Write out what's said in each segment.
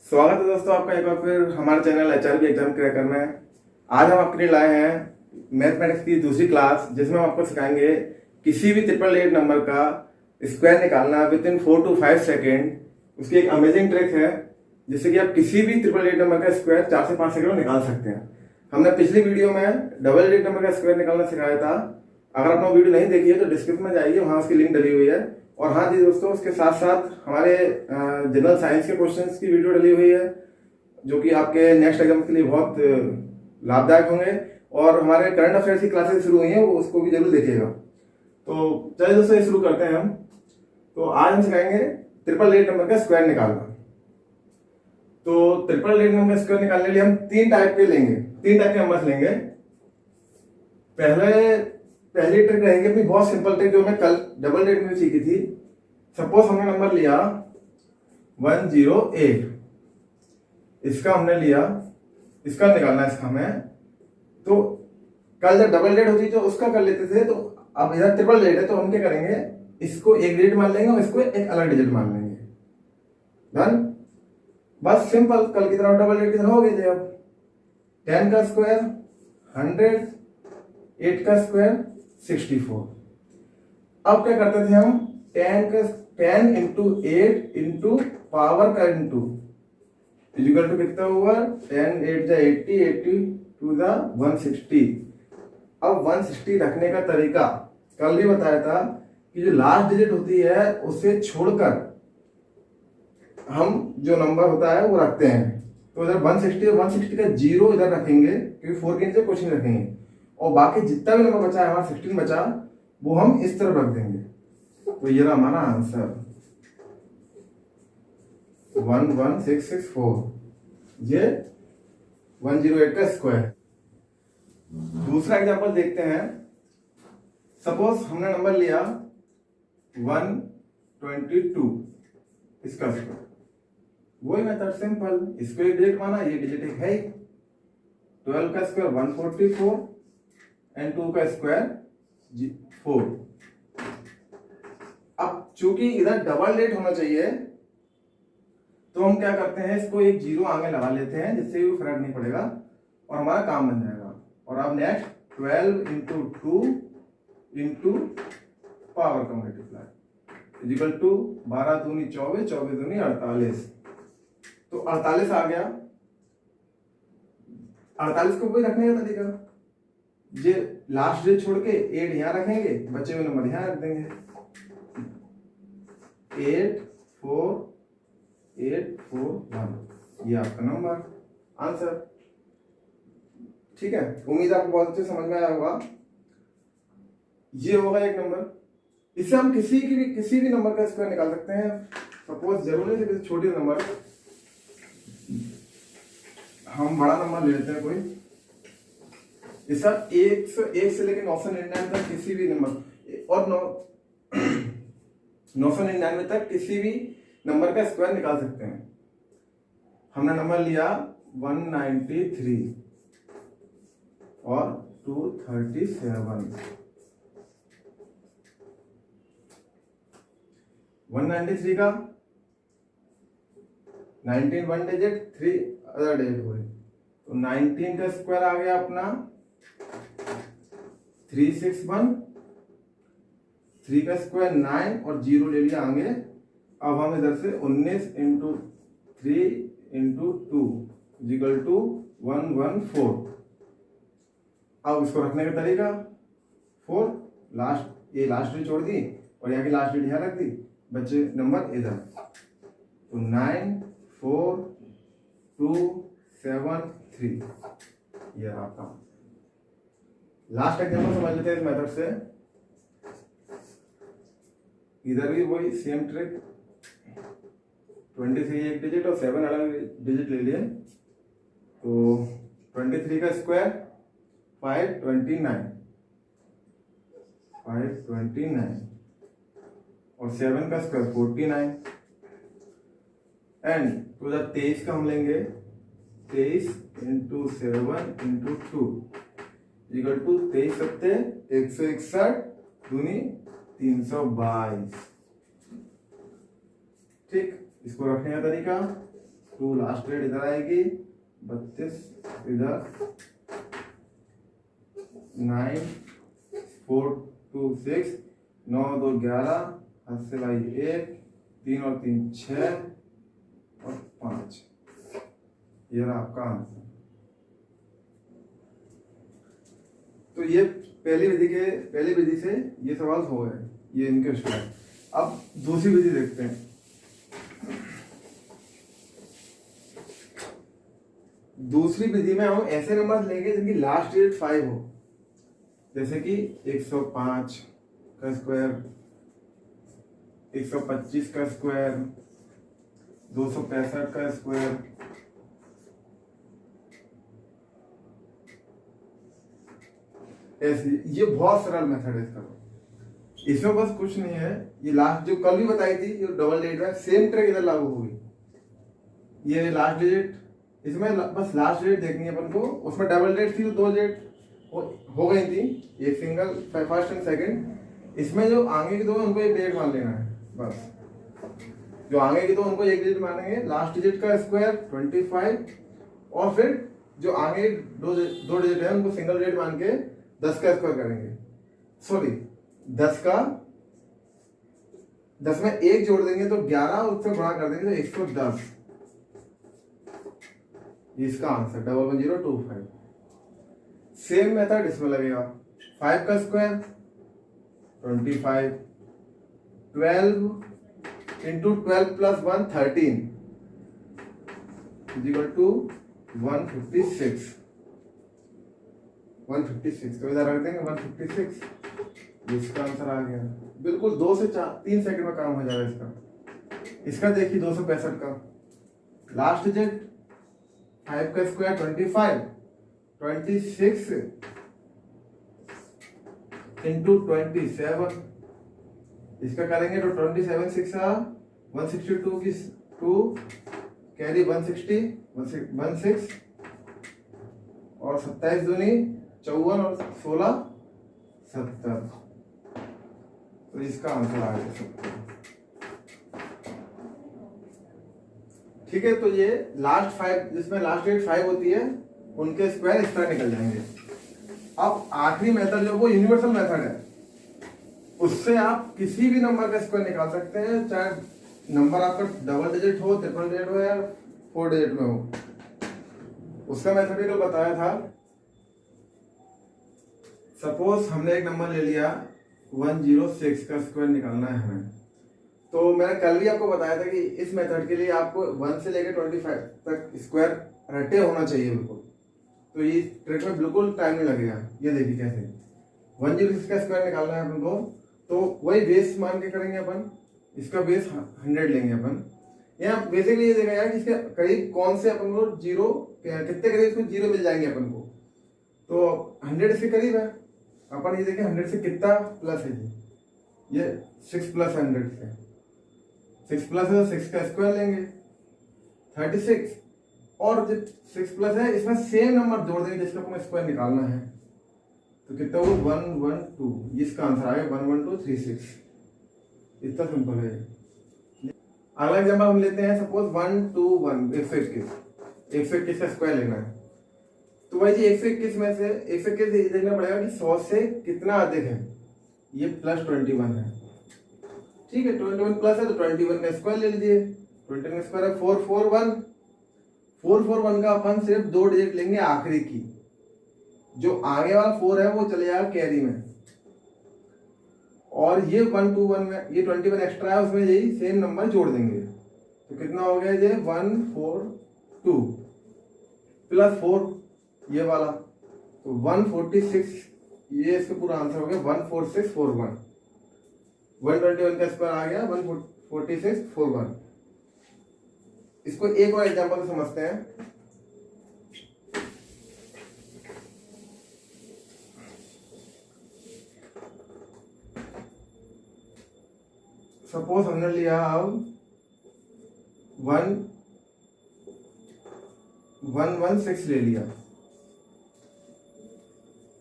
स्वागत है दोस्तों आपका एक बार फिर हमारे चैनल एचआरबी एग्जाम क्रैकर में। आज हम आपके लिए लाए हैं मैथमेटिक्स की दूसरी क्लास, जिसमें हम आपको सिखाएंगे किसी भी 888 नंबर का स्क्वायर निकालना विद इन 4 to 5 सेकेंड। उसकी एक अमेजिंग ट्रिक है जिससे कि आप किसी भी 888 नंबर का स्क्वायर 4 से 5 सेकेंड में निकाल सकते हैं। हमने पिछली वीडियो में 888 नंबर का स्क्वायर निकालना सिखाया था। अगर आपने वीडियो नहीं देखी है तो डिस्क्रिप्शन में जाइए, वहां उसकी लिंक डली हुई है। और हाँ जी दोस्तों, उसके साथ साथ हमारे जनरल साइंस के क्वेश्चंस की वीडियो डली हुई है जो कि आपके नेक्स्ट एग्जाम के लिए बहुत लाभदायक होंगे। और हमारे करंट अफेयर्स की क्लासेस शुरू हुई हैं, वो उसको भी जरूर देखिएगा। तो चलिए दोस्तों, ये शुरू करते हैं हम। तो आज हम सिखाएंगे 888 नंबर का स्क्वायर निकालना। तो 888 नंबर का स्क्वायर निकालने के लिए हम तीन टाइप के नंबर्स लेंगे। पहली ट्रिक रहेगी अपनी बहुत सिंपल ट्रिक, जो मैं कल डबल डेट में सीखी थी। सपोज हमने नंबर लिया 108, इसका हमने लिया, इसका निकालना है इसका हमें। तो कल जब डबल डेट होती तो उसका कर लेते थे, तो अब इधर ट्रिपल डेट है तो हम क्या करेंगे, इसको एक डिजिट मान लेंगे और इसको एक अलग डिजिट मान लेंगे। डन, बस सिंपल। कल की तरह डबल डेट की तरह हो गए थे। अब 10 का स्क्वायर 100, 8 का स्क्वायर 64। अब क्या करते थे हम, 10 इंटू 8 इंटू पावर का इंटू इक्वल टू कितना हुआ, 10 8 जा 80, 80 टू द 160। अब 160 रखने का तरीका कल भी बताया था कि जो लास्ट डिजिट होती है उसे छोड़कर हम जो नंबर होता है वो रखते हैं। तो इधर 160 और 160 का जीरो इधर रखेंगे क्योंकि 4 के नीचे कुछ नहीं रखेंगे, और बाकी जितना भी नंबर बचा है हमारा 16 बचा, वो हम इस तरफ रख देंगे। तो ये रहा हमारा आंसर 11664, ये 108 का स्क्वायर। दूसरा एग्जांपल देखते हैं। सपोज हमने नंबर लिया 122, इसका स्क्वायर। वही मेथड सिंपल, इसको एक डिजिट माना, ये डिजिट एक है। 12 का स्क्वायर 144 एंड 2 का स्क्वायर 4। अब चूंकि इधर डबल डेट होना चाहिए तो हम क्या करते हैं, इसको एक जीरो आगे लगा लेते हैं जिससे भी फर्क नहीं पड़ेगा और हमारा काम बन जाएगा। और अब नेक्स्ट 12 इंटू 2 इंटू पावर का मल्टीप्लाई इक्वल टू 12 दूनी 24, 24 दूनी 48। तो 48 आ गया। 48 को कोई रखने का तरीका, ये लास्ट डिजिट छोड़ के 8 यहां रखेंगे, बचे हुए नंबर यहां रख देंगे। 8 4 8 4 1, ये आपका नंबर आंसर। ठीक है, उम्मीद आपको बहुत अच्छे समझ में आया होगा। ये होगा एक नंबर। इससे हम किसी भी नंबर का स्क्वायर निकाल सकते हैं। सपोज जरूरी है किसी छोटे नंबर, हम बड़ा नंबर ले लेते हैं कोई। इसका 101 से लेकर 999 तक किसी भी नंबर, और 999 तक किसी भी नंबर का स्क्वायर निकाल सकते हैं। हमने नंबर लिया 193 और 237। 193 का 19 वन डिजिट, 3 अदर डिजिट हुए, तो 19 का स्क्वायर आ गया अपना 361। 3 का स्क्वायर 9 और 0 ले लिया आगे। अब हम इधर से 19 इंटू 3 इंटू 2 इक्वल टू 114। अब इसको रखने का तरीका 4, ये लास्ट डिजिट छोड़ दी और यहाँ की लास्ट डिजिट यहाँ रख दी, बच्चे नंबर इधर। तो 9 4 2 7 3, ये आपका लास्ट एग्जांपल समझ लेते हैं इस मेथड से। इधर भी वही सेम ट्रिक, 23 एक डिजिट और 7 अलग डिजिट ले लिए। तो 23 का स्क्वायर 529 और 7 का स्क्वायर 49। एंड तो 23 का हम लेंगे 23 इंटू 7 इंटू 2 इक्वल टू 23 सत्ते 161 दूनी 322। ठीक, इसको रखने का तरीका 2 लास्ट रेट इधर आएगी, 32 इधर, 9 4 2 6, 9 2 11, हाथ से लाई 1, 3 और 3 6 और 5। ये रहा आपका आंसर। तो ये पहली विधि से ये सवाल हो गए, ये इनके स्टूडेंट। अब दूसरी विधि देखते हैं। दूसरी विधि में हम ऐसे नंबर लेंगे जिनकी लास्ट डिजिट 5 हो, जैसे कि 105 का स्क्वायर, 125 का स्क्वायर, 265 का स्क्वायर। ऐसे ये बहुत सरल मेथड है इसका। इसमें बस कुछ नहीं है, ये लास्ट जो कल भी बताई थी, जो डबल डिजिट है, सेम ट्रिक इधर लागू होगी। ये लास्ट डिजिट, इसमें बस लास्ट डिजिट देखनी है अपन को। उसमें डबल डिजिट थी तो 2 डिजिट हो गई थी, एक सिंगल फर्स्ट एंड सेकंड। इसमें जो आगे की 2 है उनको एक डिजिट मान लेना है बस। जो आगे की 2 उनको एक डिजिट मानेंगे, लास्ट डिजिट का स्क्वायर 25, और फिर जो आगे दो डिजिट है उनको सिंगल डिजिट मान के 10 का स्क्वायर करेंगे। सॉरी 10 में 1 जोड़ देंगे तो 11, उससे बड़ा कर देंगे तो 110। इसका आंसर 11025। सेम मेथड इसमें लगेगा। 5 का square 25, 12 into 12 plus 1 13 equal to 156। 156 तो इधर रख देंगे 156। इसका आंसर आ गया। बिल्कुल 2 से 3 सेकंड में काम हो जाएगा इसका। इसका देखिए 265 का लास्ट डिजिट 5 का स्क्वायर 25, 26 इंटू 27। इसका करेंगे तो 27 6 162 की 2 कैरी 160 16 और 27 दूनी 54 और 16 70। तो इसका आंसर आ गया 70। ठीक है, तो ये लास्ट 5 जिसमें लास्ट डेट 5 होती है उनके स्क्वायर इस तरह निकल जाएंगे। अब आखिरी मेथड जो वो यूनिवर्सल मेथड है, उससे आप किसी भी नंबर का स्क्वायर निकाल सकते हैं, चाहे नंबर आपका डबल डिजिट हो, ट्रिपल डिजिट हो या 4 डिजिट में हो। उसका मेथड भी कल बताया था। सपोज हमने एक नंबर ले लिया 106 का स्क्वायर निकालना है हमें। तो मैंने कल भी आपको बताया था कि इस मेथड के लिए आपको 1 से लेकर 25 तक स्क्वायर रटे होना चाहिए बिल्कुल। तो ये ट्रिक में बिल्कुल टाइम नहीं लगेगा। ये देखिए कैसे 106 का स्क्वायर निकालना है अपन को, तो वही बेस मान के करेंगे अपन। इसका बेस 100 लेंगे अपन। यहाँ बेसिकली ये देखा जाए कि इसके करीब कौन से अपन को जीरो, कितने करीब इसको जीरो मिल जाएंगे अपन को। तो 100 इसके करीब है। अपन ये देखें 100 से कितना प्लस है जी, ये 6 प्लस 100 से 6 प्लस है तो 6 का स्क्वायर लेंगे 36, और जब 6 प्लस है इसमें सेम नंबर जोड़ देंगे जिसका अपना स्क्वायर निकालना है। तो कितना हो 112। इसका आंसर आ गया 11236। इतना सिंपल है। अगला एग्जाम्पल हम लेते हैं। सपोज 121 121 का स्क्वायर लेना है। तो भाई जी 121 में से 121 देखना पड़ेगा कि 100 से कितना अधिक है। ये प्लस 21 है, ठीक है। 21 प्लस है तो 21 का स्क्वायर ले लीजिए। 21 का स्क्वायर है 441। 441 का अपन सिर्फ 2 डिजिट लेंगे आखिरी की। जो आगे वाला 4 है वो चले जाएगा कैरी में, और ये 121 में ये 21 एक्स्ट्रा है, उसमें यही सेम नंबर जोड़ देंगे। तो कितना हो गया ये 142 प्लस 4 ये वाला, तो 146। ये इसका पूरा आंसर हो गया 14641। 121 का स्क्वायर आ गया 14641। इसको एक और एग्जांपल से समझते हैं। सपोज हमने लिया अब 116 ले लिया,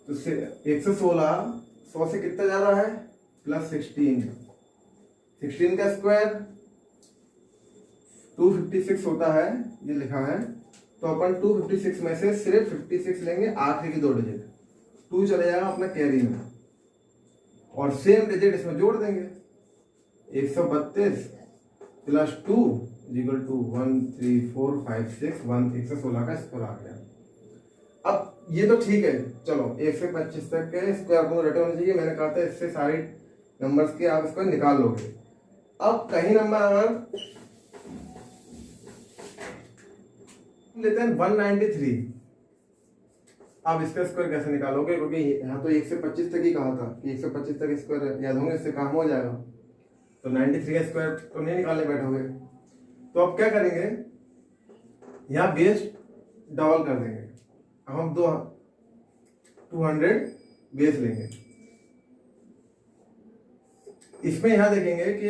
तो 116 100 से कितना जा रहा है प्लस 16 का स्क्वायर 256 होता है, ये लिखा है, तो अपन 256 में से सिर्फ 56 लेंगे, आखिरी की 2 डिजिट, 2 चले जाएगा अपना कैरी में, और सेम डिजिट इसमें जोड़ देंगे, 132 प्लस 2 इक्वल टू 1 3 4 5 6 1 116 का स्क्वायर आ गया। अब ये तो ठीक है, चलो 1 से 25 तक के स्क्वायर आपको रटे होने चाहिए, मैंने कहा था इससे सारे नंबर्स के आप स्क्वायर निकाल लोगे। अब कहीं नंबर अगर लेते हैं 193, आप इसका स्क्वायर कैसे निकालोगे, क्योंकि यहाँ तो 1 से 25 तक ही कहा था कि 1 से 25 तक स्क्वायर याद होंगे, इससे काम हो जाएगा, तो 93 का स्क्वायर तो नहीं निकालने बैठोगे, तो अब क्या करेंगे, यहाँ बेस डबल कर देंगे, अब हम 200 बेस लेंगे, इसमें यहाँ देखेंगे कि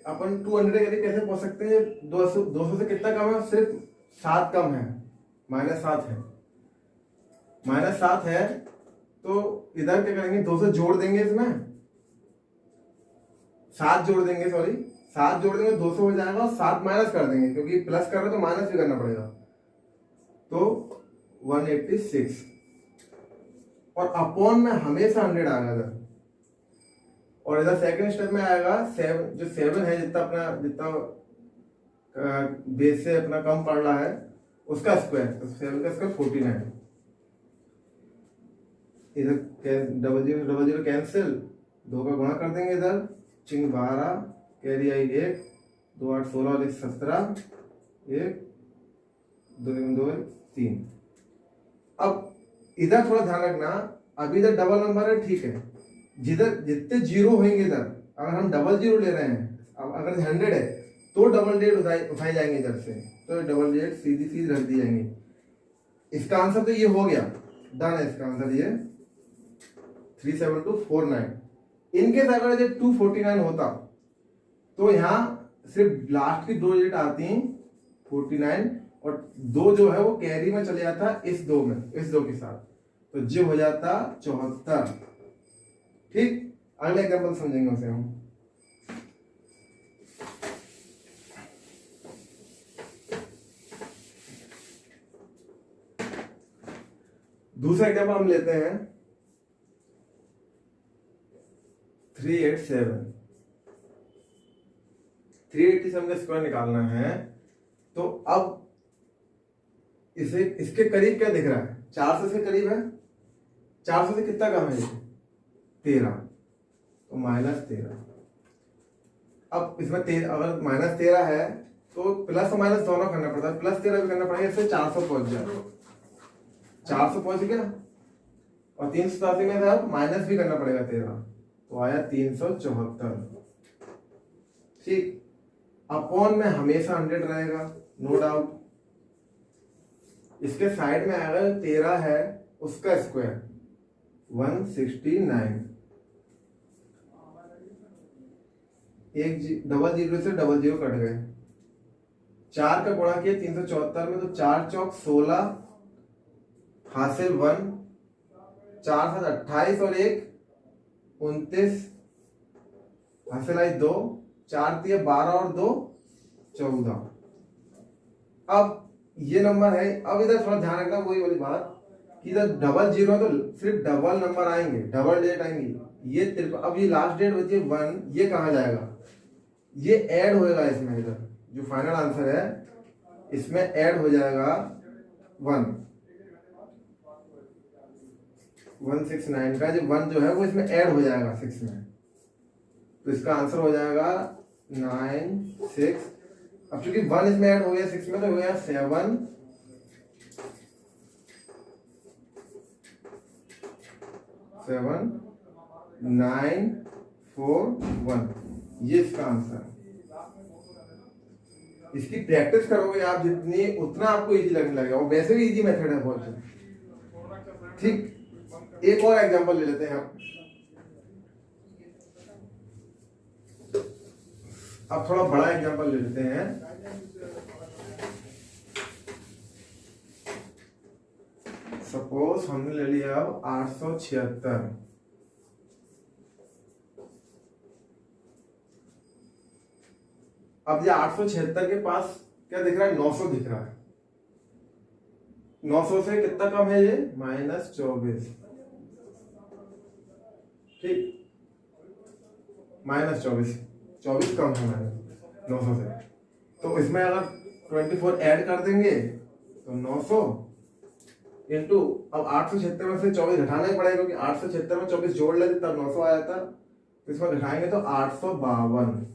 अपन 200 के करीब कैसे पहुंच सकते हैं, 200 से कितना कम है, सिर्फ 7 कम है, -7 है, -7 है, तो इधर क्या करेंगे, 200 जोड़ देंगे, इसमें 7 जोड़ देंगे, सॉरी 7 जोड़ देंगे, 200 हो जाएगा, और 7 माइनस कर देंगे, क्योंकि प्लस कर रहे तो माइनस भी करना पड़ेगा, तो 186, और अपॉन में हमेशा 100 आएगा इधर, और इधर सेकंड स्टेप में आएगा 7, जो 7 है, जितना बेस से अपना कम पड़ रहा है उसका स्क्वायर, तो 7 का स्क्वायर 49, इधर डबल जीरो कैंसिल, 2 का गुणा कर देंगे, इधर चिंग 12, कैरी आई 1, 2 8 16 और 1 17, 1 2 2 3। अब इधर थोड़ा ध्यान रखना, अभी इधर डबल नंबर है, ठीक है, जिधर जितने जीरो होंगे इधर, अगर हम डबल जीरो ले रहे हैं, अब अगर 100 है तो डबल डेट उठाई जाएंगे इधर से, तो डबल डेट सीधी सीधी रख दी जाएंगी। इसका आंसर तो ये हो गया, डन है इसका आंसर, ये 37249। इनके अगर जब 249 होता तो यहाँ सिर्फ लास्ट की 2 डिजिट आती 49, और 2 जो है वो कैरी में चले जाता इस 2 में, इस 2 के साथ, तो जो हो जाता 74। ठीक, अगला एग्जाम्पल समझेंगे उसे हम। दूसरा एग्जाम्पल हम लेते हैं 387 का स्क्वायर निकालना है, तो अब इसे इसके करीब क्या दिख रहा है, 400 से करीब है, 400 से कितना कम है ये, 13, तो -13। अब इसमें अगर -13 है तो प्लस और माइनस दोनों करना पड़ता है, +13 भी करना पड़ेगा, इससे 400 पहुंच जाए, 400 पहुंच गया, और 387 में अब माइनस भी करना पड़ेगा 13, तो आया 374। ठीक, अपॉन में हमेशा 100 रहेगा, नो डाउट। इसके साइड में आएगा 13 है उसका स्क्वायर 169, एक डबल जीरो से डबल जीरो कट गए, 4 का गुणा किया 374 में, तो 4 चौक 16, हासिल 1, 4 7 28 और 1 29, हासिल आई 2, 4 दिए 12 और 2 14। अब ये नंबर है, अब इधर थोड़ा ध्यान रखना, वही वाली बात कि इधर डबल जीरो तो सिर्फ डबल नंबर आएंगे, डबल डेट आएंगी, ये अब ये लास्ट डेट बची 1, ये कहाँ जाएगा, ये ऐड होएगा इसमें, इधर जो फाइनल आंसर है इसमें ऐड हो जाएगा 169 का, जो 1 जो है वो इसमें ऐड हो जाएगा 6 में, तो इसका आंसर हो जाएगा 9 6। अब चूंकि 1 इसमें ऐड हो गया 6 में, तो हो गया 7 7 9 4 1, ये इसका आंसर। इसकी प्रैक्टिस करोगे आप जितनी, उतना आपको इजी लगने लगेगा, और वैसे भी इजी मेथड है बहुत। ठीक, एक और एग्जांपल ले लेते हैं हम, अब थोड़ा बड़ा एग्जांपल ले लेते हैं। सपोज हमने ले लिया अब 876, अब ये 876 के पास क्या दिख रहा है, 900 दिख रहा है। 900 से कितना कम है ये, -24, ठीक, -24 कम है मैंने 900 से। तो इसमें अगर 24 ऐड कर देंगे तो 900 इंटू, अब 876 में से 24 घटाना ही पड़ेगा क्योंकि 876 में 24 जोड़ लेते तब 900 आया था, तो इसमें घटाएंगे तो 852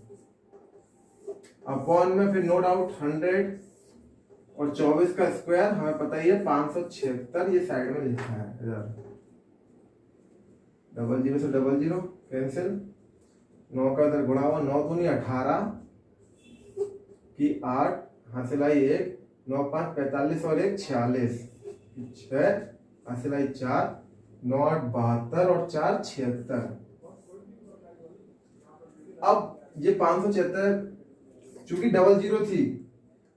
अपॉन में फिर नो डाउट 100 और 24 का स्क्वायर हमें पता ही है 576, ये साइड में लिखा है इधर, 00 से 00 कैंसिल, 9 का इधर गुणा हुआ, 9 दूनी 18 की 8 हासिल आई 1, 9 5 45 और 1 46, 6 हासिल आई 4, 9 8 72 और 4 76। अब ये 576 चूंकि 00 थी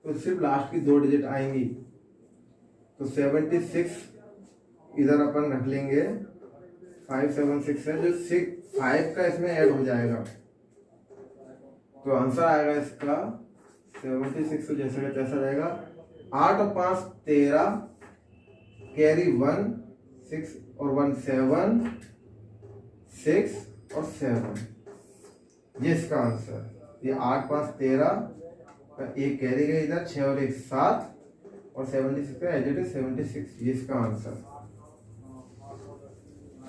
तो सिर्फ लास्ट की 2 डिजिट आएंगी, तो 76 इधर अपन रख लेंगे, 576 है जो 5 का इसमें ऐड हो जाएगा, तो आंसर आएगा इसका 76, तो जैसे का तैसा रहेगा। 8 और 5 13, कैरी 1, 6 और 1 7, 6 और 7, ये इसका आंसर। ये 8 5 13 का एक कैरी गई इधर, 6 और 1 7 और 76 का एज इट इज 76, ये इसका आंसर।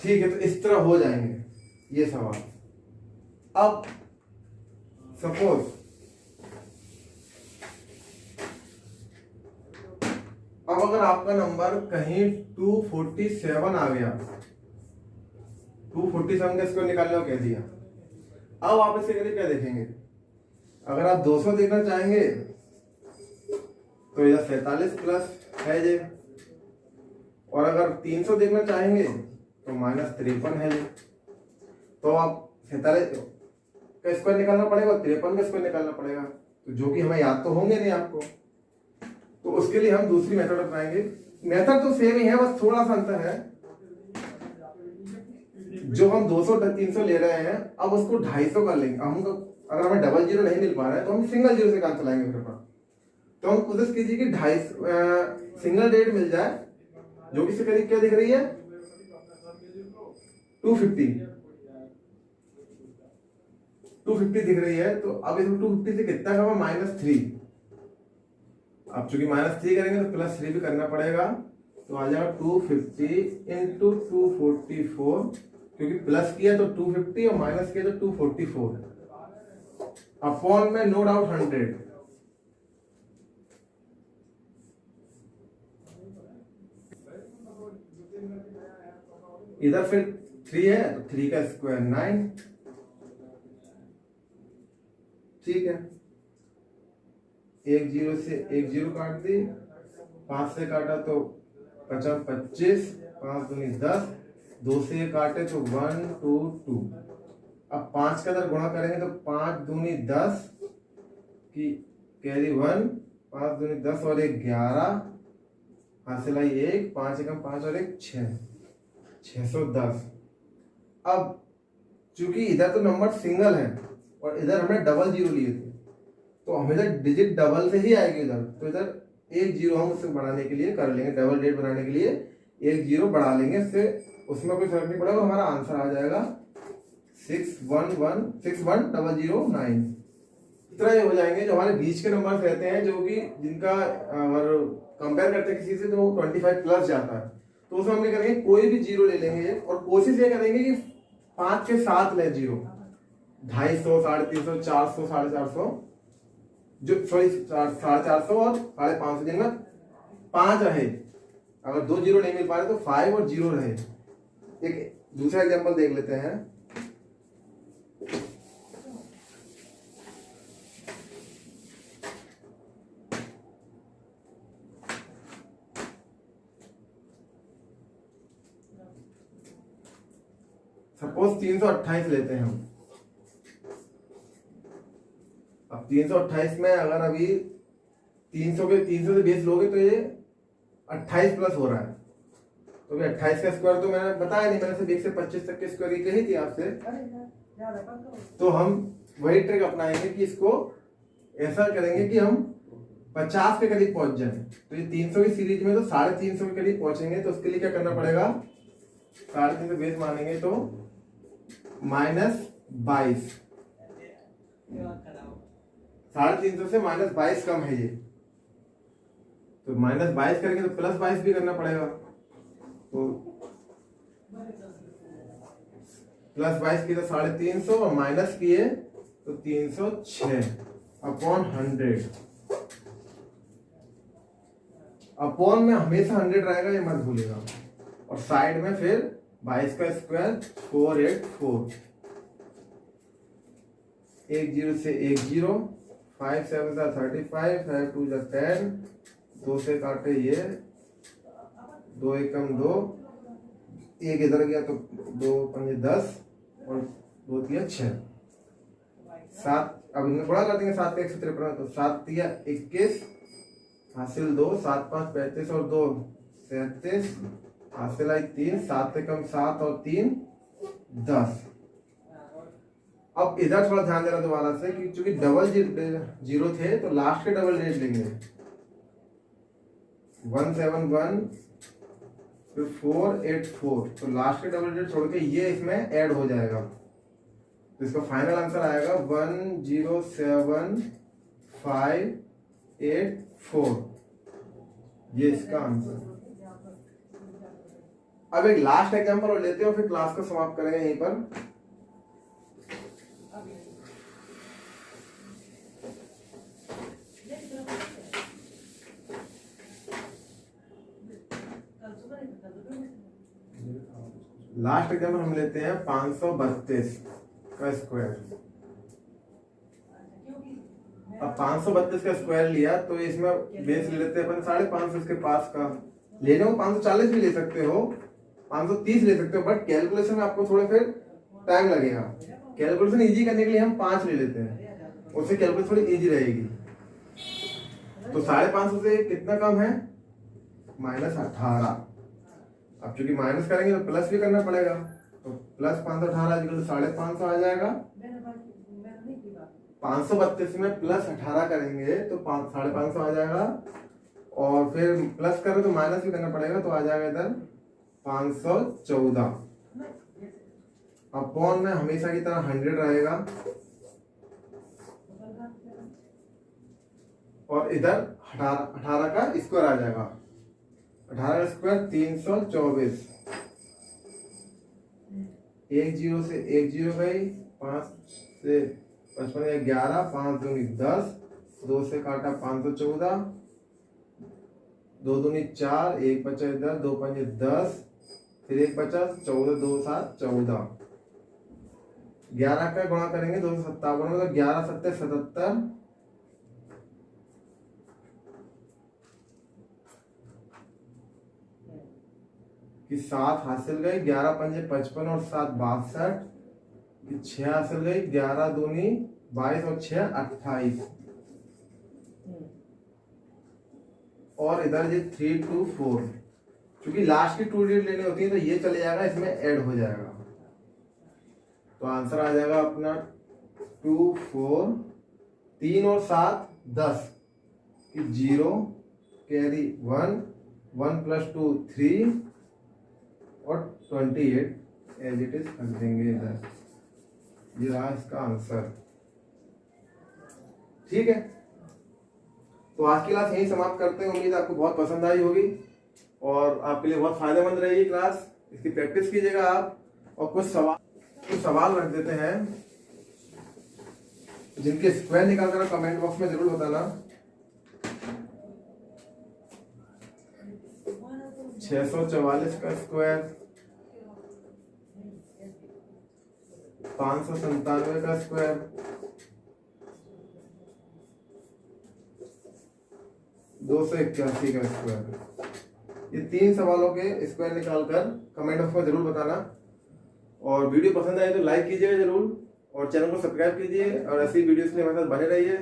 ठीक है, तो इस तरह हो जाएंगे ये सवाल। अब सपोज अब अगर आपका नंबर कहीं 247 आ गया, 247 का इसको निकालने को कह दिया, अब आप इसे क्या देखेंगे, अगर आप 200 देखना चाहेंगे तो यह 47 प्लस है ये, और अगर 300 देखना चाहेंगे तो -53 है ये। तो आप 47 का स्क्वायर निकालना पड़ेगा, 53 का स्क्वायर निकालना पड़ेगा, तो जो कि हमें याद तो होंगे नहीं आपको, तो उसके लिए हम दूसरी मेथड अपनाएंगे। मेथड तो सेम ही है, बस थोड़ा सा अंतर है। जो हम 200 300 ले रहे हैं, अब उसको 250 कर लेंगे। हम अगर हमें 00 नहीं मिल पा रहा है तो हम सिंगल जीरो से काम चलाएंगे फिर। तो हम कोशिश कीजिए कि 250 सिंगल डेट मिल जाए, जो कि इसके करीब क्या दिख रही है, 250 दिख रही है। तो अब इसमें 250 से कितना कमा, -3। अब चूंकि -3 करेंगे तो +3 भी करना पड़ेगा, तो आ जाएगा 250 इंटू 244, क्योंकि प्लस किया तो 250 और माइनस किया तो 244 अपॉन में नो डाउट 100। इधर फिर 3 है तो 3 का स्क्वायर 9, ठीक है। 1 0 से 1 0 काट दी, 5 से काटा तो 50 25, 5 दूनी 10, 2 से काटे तो 1 2 2। अब 5 का इधर गुणा करेंगे तो 5 दूनी 10 की कैरी 1, 5 दूनी 10 और 1 11, हासिल आई 1, 5 एकम 5 और 1 6, 610। अब चूंकि इधर तो नंबर सिंगल है और इधर हमने डबल जीरो लिए थे, तो हमेशा डिजिट डबल से ही आएगी इधर, तो इधर 1 0 हम उससे बढ़ाने के लिए कर लेंगे, डबल डेट बनाने के लिए 1 0 बढ़ा लेंगे, इससे उसमें कोई फर्क नहीं पड़ेगा। हमारा आंसर आ जाएगा 611009। इतना ये हो जाएंगे। जो हमारे बीच के नंबर रहते हैं, जो कि जिनका अगर कंपेयर करते हैं किसी से तो 25 प्लस जाता है, तो उसमें हम क्या करेंगे, कोई भी जीरो ले लेंगे और कोशिश ये करेंगे कि 5 के साथ ले जीरो, 250, 350, 400, 450, जो सॉरी 450 और 550, जिनमें 5 रहे। अगर 2 जीरो नहीं मिल पा रहे तो 5 और 0 रहे। एक दूसरा एग्जांपल देख लेते हैं। सपोज 328 लेते हैं हम। अब 328 में अगर अभी 300 से बेस लोगे तो ये 28 प्लस हो रहा है, तो 28 का स्क्वायर तो मैंने बताया नहीं, मैंने सिर्फ 1 से 25 तक के स्क्वायर की कही थी आपसे। तो हम वही ट्रिक अपनाएंगे कि इसको ऐसा करेंगे कि हम 50 के करीब पहुंच जाए, तो ये 300 की सीरीज में तो 350 के करीब पहुंचेंगे, तो उसके लिए क्या करना पड़ेगा, 350 बेस मानेंगे तो -22, 350 से -22 कम है ये, तो -22 करेंगे तो +22 भी करना पड़ेगा, तो +22 की तो 350 और माइनस किए तो 306/100। अपॉन में हमेशा 100 रहेगा, ये मत भूलिएगा, और साइड में फिर 22 का स्क्वायर 484, 10 से 10, 5 7 35, 5 2 10, 2 से काटे ये 2 एकम 2, एक इधर गया तो 2 पंजे 10 और 2 तिया 6, 7, अब इनमें गुणा कर देंगे, 7 का 153, तो 7 तिया 21 हासिल 2, 7 5 35 और 2 37 हासिल आई 3, 7 से कम 7 और 3 10। अब इधर थोड़ा ध्यान देना दोबारा से कि चूंकि डबल जीरो थे तो लास्ट के डबल रेट लेंगे, 171 फिर 484, तो लास्ट के डबल रेट छोड़ के ये इसमें ऐड हो जाएगा, तो इसका फाइनल आंसर आएगा 107584, ये इसका आंसर। अब एक लास्ट एग्जांपल और लेते हैं और फिर क्लास को समाप्त करेंगे यहीं पर। लास्ट एग्जांपल हम लेते हैं 532 का स्क्वायर। अब 532 का स्क्वायर लिया तो इसमें बेस ले लेते हैं अपन 550 इसके पास का, लेने को 540 भी ले सकते हो, 530 ले सकते हो, बट कैलकुलेशन में आपको थोड़ा फिर टाइम लगेगा। कैलकुलेशन इजी करने के लिए हम 5 ले लेते हैं, उससे कैलकुलेशन थोड़ी इजी रहेगी। तो 550 से कितना कम है, -18। अब चूंकि माइनस करेंगे तो प्लस भी करना पड़ेगा, तो +518 तो 550 आ जाएगा। 532 में +18 करेंगे तो 550 आ जाएगा, और फिर प्लस करें तो माइनस भी करना पड़ेगा, तो आ जाएगा इधर 514। अपॉन में हमेशा की तरह 100 रहेगा, और इधर 18 का स्क्वायर आ जाएगा, 18 का स्क्वायर 324, 10 से 10 गई, 5 से 55 11, 5 दूनी 10, 2 से काटा 514, 2 दूनी 4, 1 बचा इधर, 2 पंजे 10, फिर 1 बचा 14, 2 7 14, 11 का गुणा करेंगे 257 में, तो 11 7 77, कि 7 हासिल गई, 11 पंजे 55 और 7 62, कि 6 हासिल गई, 11 दूनी 22 और 6 28, और इधर ये 324, क्योंकि लास्ट की 2 डिजिट लेनी होती है तो ये चले जाएगा, इसमें ऐड हो जाएगा, तो आंसर आ जाएगा अपना 24, 3 और 7 10, कि 0 कैरी 1, 1 + 2 3 और 28 एज इट इज रख देंगे इधर, ये रहा इसका आंसर। ठीक है, तो आज की क्लास यही समाप्त करते हैं। उम्मीद आपको बहुत पसंद आई होगी और आपके लिए बहुत फायदेमंद रहेगी क्लास, इसकी प्रैक्टिस कीजिएगा आप, और कुछ सवाल रख देते हैं जिनके स्क्वायर निकाल कर कमेंट बॉक्स में जरूर बताना। 644 का स्क्वायर, 597 का स्क्वायर, 281 का स्क्वायर, ये 3 सवालों के स्क्वायर निकालकर कमेंट बॉक्स में जरूर बताना। और वीडियो पसंद आए तो लाइक कीजिएगा जरूर, और चैनल को सब्सक्राइब कीजिए, और ऐसी वीडियोस के लिए हमारे साथ बने रहिए।